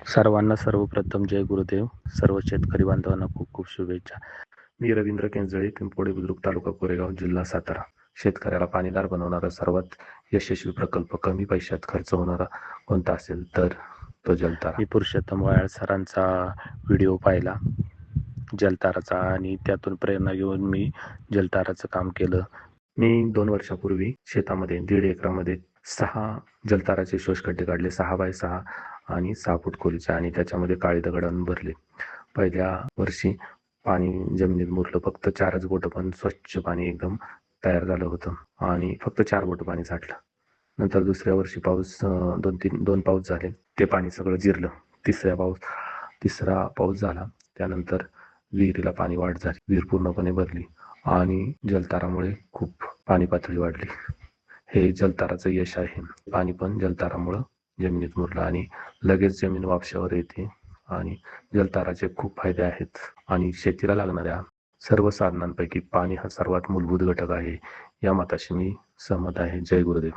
सर्वांना सर्वप्रथम जय गुरुदेव. सर्व शेतकरी बांधवांना खूप खूप शुभेच्छा. मी रवींद्र केंजळे, पिंपोडे बुद्रुक, तालुका कोरेगाव, जिल्हा सातारा. शेतकऱ्याला पाणीदार बनवणारा सर्वात यशस्वी प्रकल्प कमी पैशात खर्च होणारा कोणता असेल तर तो जलतारा. मी पुरुषोत्तम वायाळ सरांचा व्हिडिओ पाहिला जलताराचा आणि त्यातून प्रेरणा घेऊन मी जलताराचं काम केलं. मी 2 वर्षापूर्वी शेतामध्ये 1.5 एकरामध्ये 6 जलताराचे शोषखड्डे काढले, 6 बाय 6 आणि 6 फूट खोलीचे, आणि त्याच्यामध्ये काळी दगड आणून भरले. पहिल्या वर्षी पाणी जमिनीत मुरलं, फक्त 4च बोटं, पण स्वच्छ पाणी एकदम तयार झालं होतं आणि फक्त 4 बोटं पाणी साठलं. नंतर दुसऱ्या वर्षी पाऊस 2 पाऊस झाले, ते पाणी सगळं जिरलं. तिसरा पाऊस झाला, त्यानंतर विहिरीला पाणी वाढ झाली, विहीर पूर्णपणे भरली आणि जलतारामुळे खूप पाणी पातळी वाढली. हे जलताराचं यश आहे. पाणी पण जलतारामुळं जमिनीत मुरलं आणि लगेच जमीन वापशावर येते आणि जलताराचे खूप फायदे आहेत. आणि शेतीला लागणाऱ्या सर्व साधनांपैकी पाणी हा सर्वात मूलभूत घटक आहे. या मताशी मी सहमत आहे. जय गुरुदेव.